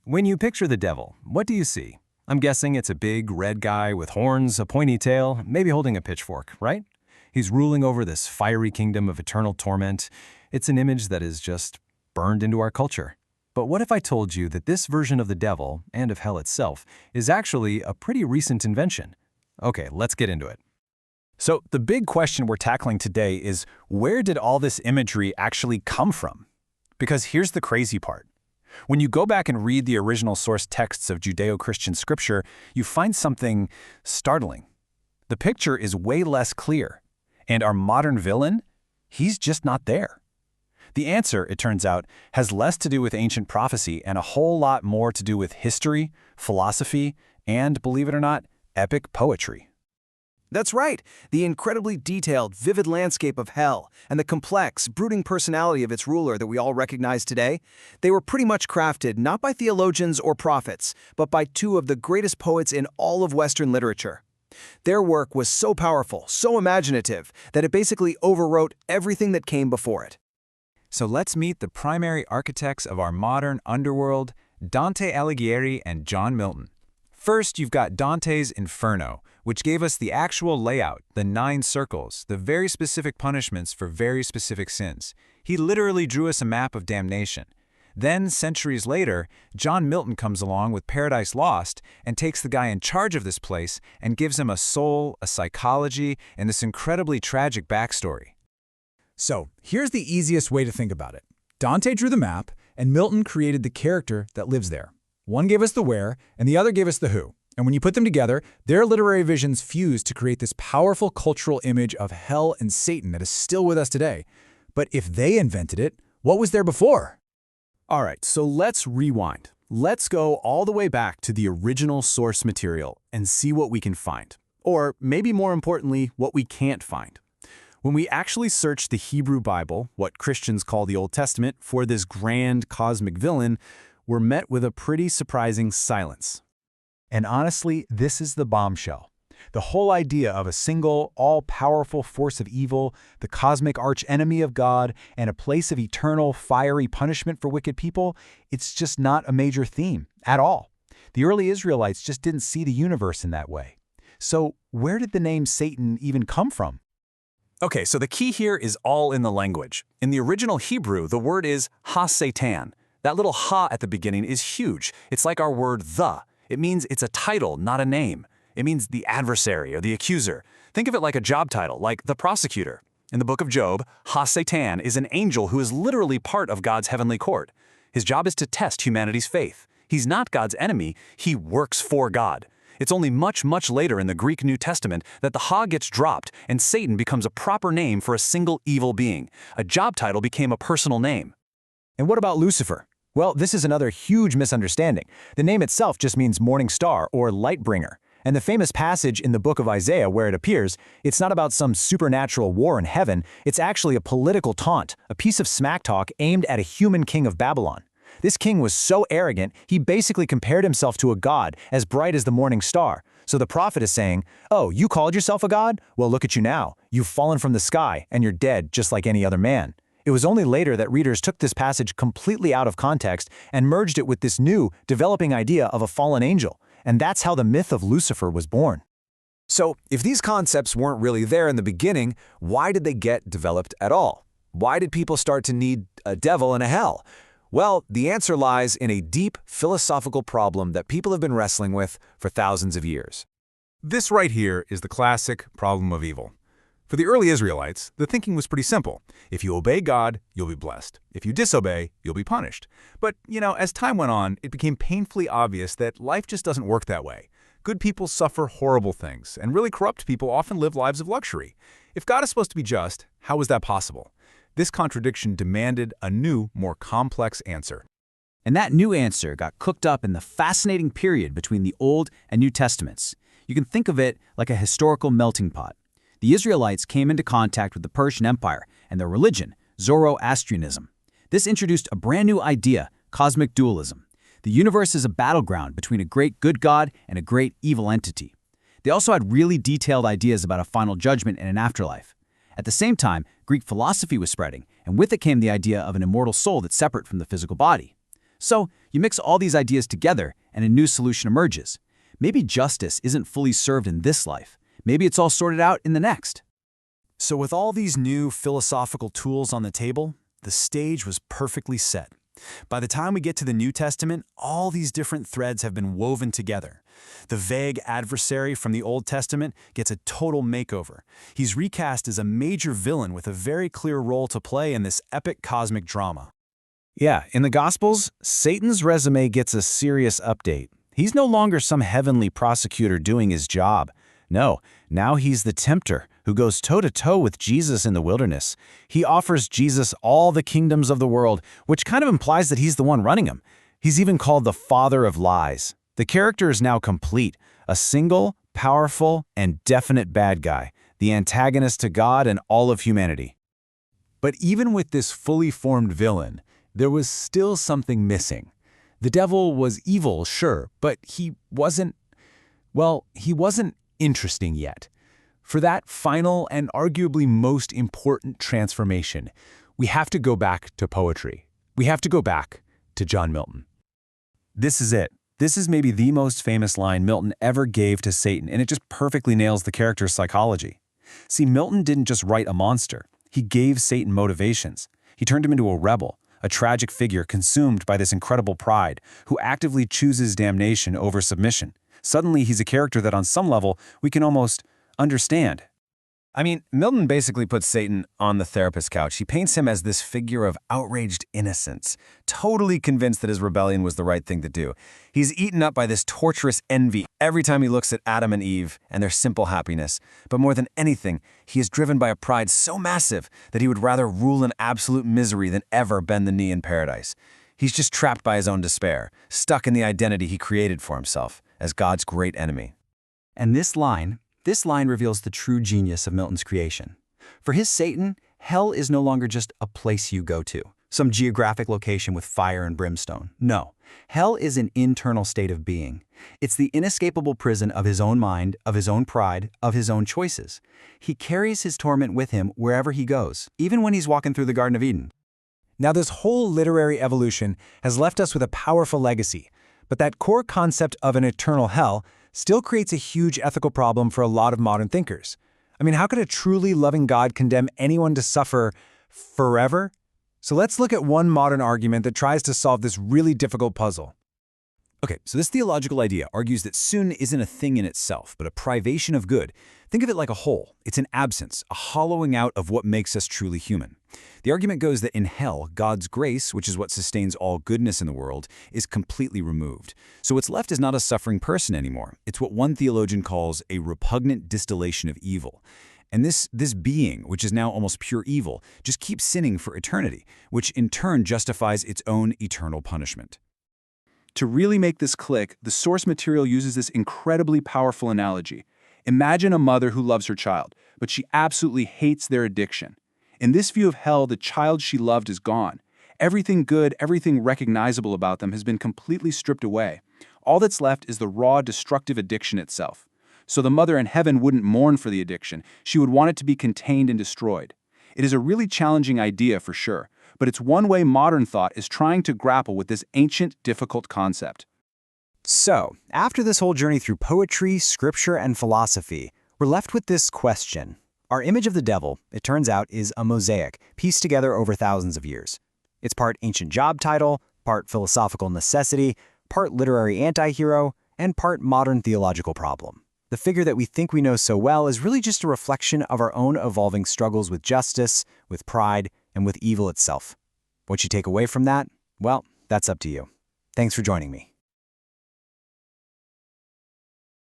When you picture the devil, what do you see? I'm guessing it's a big, red guy with horns, a pointy tail, maybe holding a pitchfork, right? He's ruling over this fiery kingdom of eternal torment. It's an image that is just burned into our culture. But what if I told you that this version of the devil, and of hell itself, is actually a pretty recent invention? Okay, let's get into it. So the big question we're tackling today is, where did all this imagery actually come from? Because here's the crazy part. When you go back and read the original source texts of Judeo-Christian scripture, you find something startling. The picture is way less clear, and our modern villain, he's just not there. The answer, it turns out, has less to do with ancient prophecy and a whole lot more to do with history, philosophy, and, believe it or not, epic poetry. That's right, the incredibly detailed, vivid landscape of hell and the complex, brooding personality of its ruler that we all recognize today, they were pretty much crafted not by theologians or prophets, but by two of the greatest poets in all of Western literature. Their work was so powerful, so imaginative, that it basically overwrote everything that came before it. So let's meet the primary architects of our modern underworld, Dante Alighieri and John Milton. First, you've got Dante's Inferno, which gave us the actual layout, the 9 circles, the very specific punishments for very specific sins. He literally drew us a map of damnation. Then, centuries later, John Milton comes along with Paradise Lost and takes the guy in charge of this place and gives him a soul, a psychology, and this incredibly tragic backstory. So, here's the easiest way to think about it. Dante drew the map, and Milton created the character that lives there. One gave us the where, and the other gave us the who. And when you put them together, their literary visions fuse to create this powerful cultural image of hell and Satan that is still with us today. But if they invented it, what was there before? All right, so let's rewind. Let's go all the way back to the original source material and see what we can find. Or maybe more importantly, what we can't find. When we actually search the Hebrew Bible, what Christians call the Old Testament, for this grand cosmic villain, we're met with a pretty surprising silence. And honestly, this is the bombshell. The whole idea of a single, all-powerful force of evil, the cosmic arch-enemy of God, and a place of eternal, fiery punishment for wicked people, it's just not a major theme at all. The early Israelites just didn't see the universe in that way. So where did the name Satan even come from? Okay, so the key here is all in the language. In the original Hebrew, the word is ha-satan. That little ha at the beginning is huge. It's like our word the. It means it's a title, not a name. It means the adversary or the accuser. Think of it like a job title, like the prosecutor. In the book of Job, ha-satan is an angel who is literally part of God's heavenly court. His job is to test humanity's faith. He's not God's enemy, he works for God. It's only much, much later in the Greek New Testament that the ha gets dropped and Satan becomes a proper name for a single evil being. A job title became a personal name. And what about Lucifer? Well, this is another huge misunderstanding. The name itself just means morning star or light bringer. And the famous passage in the book of Isaiah where it appears, it's not about some supernatural war in heaven, it's actually a political taunt, a piece of smack talk aimed at a human king of Babylon. This king was so arrogant, he basically compared himself to a god as bright as the morning star. So the prophet is saying, oh, you called yourself a god? Well, look at you now. You've fallen from the sky, and you're dead just like any other man. It was only later that readers took this passage completely out of context and merged it with this new, developing idea of a fallen angel. And that's how the myth of Lucifer was born. So, if these concepts weren't really there in the beginning, why did they get developed at all? Why did people start to need a devil and a hell? Well, the answer lies in a deep philosophical problem that people have been wrestling with for thousands of years. This right here is the classic problem of evil. For the early Israelites, the thinking was pretty simple. If you obey God, you'll be blessed. If you disobey, you'll be punished. But, as time went on, it became painfully obvious that life just doesn't work that way. Good people suffer horrible things, and really corrupt people often live lives of luxury. If God is supposed to be just, how is that possible? This contradiction demanded a new, more complex answer. And that new answer got cooked up in the fascinating period between the Old and New Testaments. You can think of it like a historical melting pot. The Israelites came into contact with the Persian Empire and their religion, Zoroastrianism. This introduced a brand new idea, cosmic dualism. The universe is a battleground between a great good God and a great evil entity. They also had really detailed ideas about a final judgment and an afterlife. At the same time, Greek philosophy was spreading, and with it came the idea of an immortal soul that's separate from the physical body. So you mix all these ideas together and a new solution emerges. Maybe justice isn't fully served in this life. Maybe it's all sorted out in the next. So with all these new philosophical tools on the table, the stage was perfectly set. By the time we get to the New Testament, all these different threads have been woven together. The vague adversary from the Old Testament gets a total makeover. He's recast as a major villain with a very clear role to play in this epic cosmic drama. Yeah, in the Gospels, Satan's resume gets a serious update. He's no longer some heavenly prosecutor doing his job. No, now he's the tempter who goes toe-to-toe with Jesus in the wilderness. He offers Jesus all the kingdoms of the world, which kind of implies that he's the one running them. He's even called the father of lies. The character is now complete, a single, powerful, and definite bad guy, the antagonist to God and all of humanity. But even with this fully formed villain, there was still something missing. The devil was evil, sure, but he wasn't interesting yet. For that final and arguably most important transformation, we have to go back to poetry. We have to go back to John Milton. This is it. This is maybe the most famous line Milton ever gave to Satan, and it just perfectly nails the character's psychology. See, Milton didn't just write a monster. He gave Satan motivations. He turned him into a rebel, a tragic figure consumed by this incredible pride, who actively chooses damnation over submission. Suddenly, he's a character that on some level we can almost understand. I mean, Milton basically puts Satan on the therapist's couch. He paints him as this figure of outraged innocence, totally convinced that his rebellion was the right thing to do. He's eaten up by this torturous envy every time he looks at Adam and Eve and their simple happiness. But more than anything, he is driven by a pride so massive that he would rather rule in absolute misery than ever bend the knee in paradise. He's just trapped by his own despair, stuck in the identity he created for himself as God's great enemy. And this line reveals the true genius of Milton's creation. For his Satan, hell is no longer just a place you go to, some geographic location with fire and brimstone. No, hell is an internal state of being. It's the inescapable prison of his own mind, of his own pride, of his own choices. He carries his torment with him wherever he goes, even when he's walking through the Garden of Eden. Now, this whole literary evolution has left us with a powerful legacy, but that core concept of an eternal hell still creates a huge ethical problem for a lot of modern thinkers. I mean, how could a truly loving God condemn anyone to suffer forever? So let's look at one modern argument that tries to solve this really difficult puzzle. Okay, so this theological idea argues that sin isn't a thing in itself, but a privation of good. Think of it like a hole. It's an absence, a hollowing out of what makes us truly human. The argument goes that in hell, God's grace, which is what sustains all goodness in the world, is completely removed. So what's left is not a suffering person anymore. It's what one theologian calls a repugnant distillation of evil. And this being, which is now almost pure evil, just keeps sinning for eternity, which in turn justifies its own eternal punishment. To really make this click, the source material uses this incredibly powerful analogy. Imagine a mother who loves her child, but she absolutely hates their addiction. In this view of hell, the child she loved is gone. Everything good, everything recognizable about them has been completely stripped away. All that's left is the raw, destructive addiction itself. So the mother in heaven wouldn't mourn for the addiction. She would want it to be contained and destroyed. It is a really challenging idea for sure, but it's one way modern thought is trying to grapple with this ancient, difficult concept. So, after this whole journey through poetry, scripture, and philosophy, we're left with this question. Our image of the devil, it turns out, is a mosaic pieced together over thousands of years. It's part ancient job title, part philosophical necessity, part literary anti-hero, and part modern theological problem. The figure that we think we know so well is really just a reflection of our own evolving struggles with justice, with pride, and with evil itself. What you take away from that? Well, that's up to you. Thanks for joining me.